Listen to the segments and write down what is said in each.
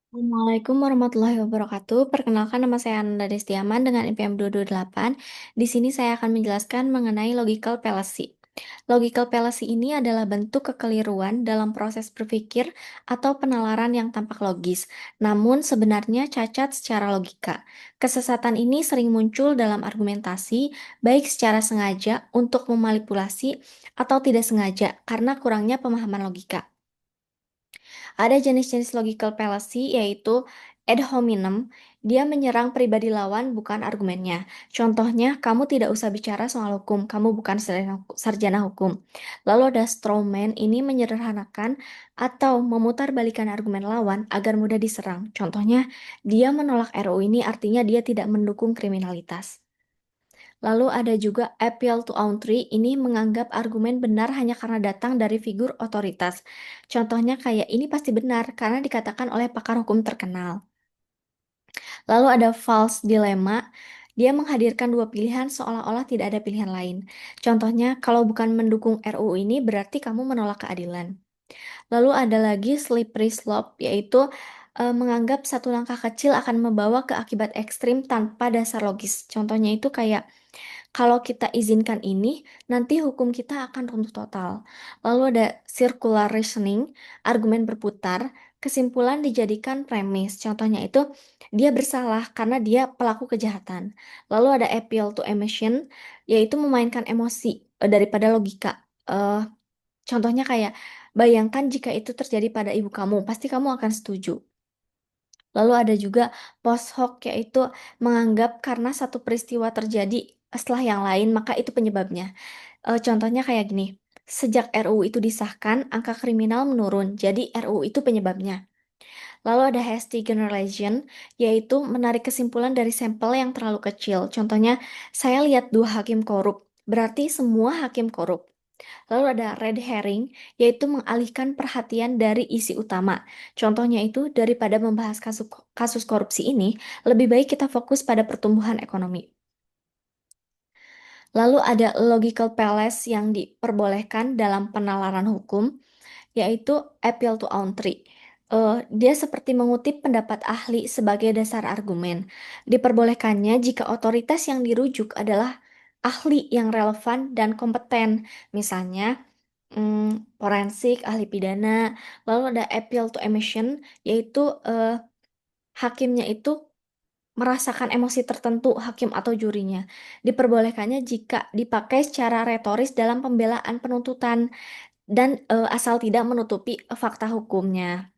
Assalamualaikum warahmatullahi wabarakatuh. Perkenalkan nama saya Ananda Destiaman dengan NPM 228. Di sini saya akan menjelaskan mengenai logical fallacy. Logical fallacy ini adalah bentuk kekeliruan dalam proses berpikir atau penalaran yang tampak logis, namun sebenarnya cacat secara logika. Kesesatan ini sering muncul dalam argumentasi, baik secara sengaja untuk memanipulasi atau tidak sengaja karena kurangnya pemahaman logika. Ada jenis-jenis logical fallacy yaitu ad hominem, dia menyerang pribadi lawan bukan argumennya. Contohnya, kamu tidak usah bicara soal hukum, kamu bukan sarjana hukum. Lalu ada straw man, ini menyederhanakan atau memutarbalikan argumen lawan agar mudah diserang. Contohnya, dia menolak RUU ini artinya dia tidak mendukung kriminalitas. Lalu ada juga appeal to authority, ini menganggap argumen benar hanya karena datang dari figur otoritas. Contohnya kayak ini pasti benar karena dikatakan oleh pakar hukum terkenal. Lalu ada false dilemma, dia menghadirkan dua pilihan seolah-olah tidak ada pilihan lain. Contohnya, kalau bukan mendukung RUU ini berarti kamu menolak keadilan. Lalu ada lagi slippery slope, yaitu menganggap satu langkah kecil akan membawa ke akibat ekstrim tanpa dasar logis. Contohnya itu kayak kalau kita izinkan ini, nanti hukum kita akan runtuh total. Lalu ada circular reasoning, argumen berputar, kesimpulan dijadikan premis. Contohnya itu, dia bersalah karena dia pelaku kejahatan. Lalu ada appeal to emotion, yaitu memainkan emosi daripada logika. Contohnya kayak, bayangkan jika itu terjadi pada ibu kamu, pasti kamu akan setuju. Lalu ada juga post hoc, yaitu menganggap karena satu peristiwa terjadi setelah yang lain, maka itu penyebabnya. Contohnya kayak gini, sejak RUU itu disahkan, angka kriminal menurun, jadi RUU itu penyebabnya. Lalu ada hasty generalization, yaitu menarik kesimpulan dari sampel yang terlalu kecil. Contohnya, saya lihat dua hakim korup, berarti semua hakim korup. Lalu ada red herring, yaitu mengalihkan perhatian dari isi utama. Contohnya itu, daripada membahas kasus korupsi ini, lebih baik kita fokus pada pertumbuhan ekonomi. Lalu ada logical fallacy yang diperbolehkan dalam penalaran hukum, yaitu appeal to authority. Dia seperti mengutip pendapat ahli sebagai dasar argumen. Diperbolehkannya jika otoritas yang dirujuk adalah ahli yang relevan dan kompeten. Misalnya, forensik, ahli pidana. Lalu ada appeal to emotion, yaitu hakimnya itu merasakan emosi tertentu, hakim atau jurinya. Diperbolehkannya jika dipakai secara retoris dalam pembelaan penuntutan dan asal tidak menutupi fakta hukumnya.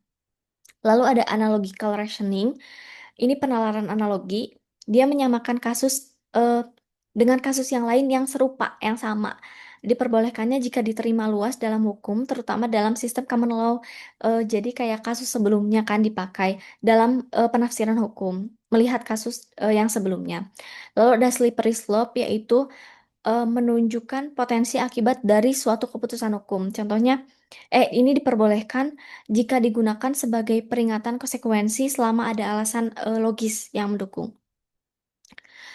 Lalu ada analogical reasoning. Ini penalaran analogi. Dia menyamakan kasus dengan kasus yang lain yang serupa, yang sama. Diperbolehkannya jika diterima luas dalam hukum, terutama dalam sistem common law. Jadi kayak kasus sebelumnya kan dipakai dalam penafsiran hukum, melihat kasus yang sebelumnya. Lalu ada slippery slope, yaitu menunjukkan potensi akibat dari suatu keputusan hukum. Contohnya, ini diperbolehkan jika digunakan sebagai peringatan konsekuensi selama ada alasan logis yang mendukung.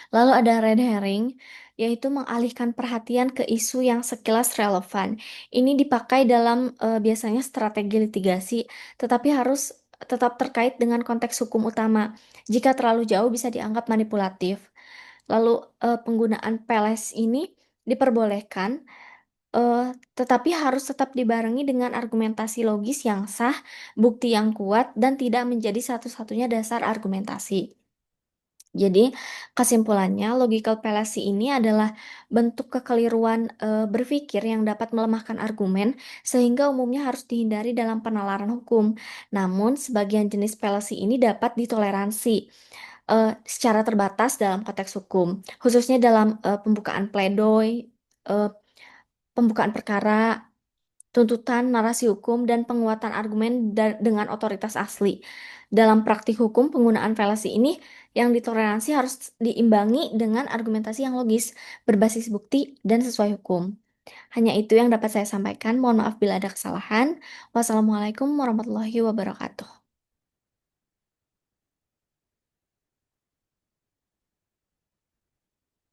Lalu ada red herring, yaitu mengalihkan perhatian ke isu yang sekilas relevan. Ini dipakai dalam biasanya strategi litigasi, tetapi harus tetap terkait dengan konteks hukum utama. Jika terlalu jauh bisa dianggap manipulatif. Lalu penggunaan peles ini diperbolehkan, tetapi harus tetap dibarengi dengan argumentasi logis yang sah, bukti yang kuat, dan tidak menjadi satu-satunya dasar argumentasi. Jadi, kesimpulannya, logical fallacy ini adalah bentuk kekeliruan berpikir yang dapat melemahkan argumen, sehingga umumnya harus dihindari dalam penalaran hukum. Namun, sebagian jenis fallacy ini dapat ditoleransi secara terbatas dalam konteks hukum, khususnya dalam pembukaan pledoi, eh, pembukaan perkara, tuntutan, narasi hukum, dan penguatan argumen dengan otoritas asli. Dalam praktik hukum, penggunaan fallacy ini yang ditoleransi harus diimbangi dengan argumentasi yang logis, berbasis bukti, dan sesuai hukum. Hanya itu yang dapat saya sampaikan. Mohon maaf bila ada kesalahan. Wassalamualaikum warahmatullahi wabarakatuh.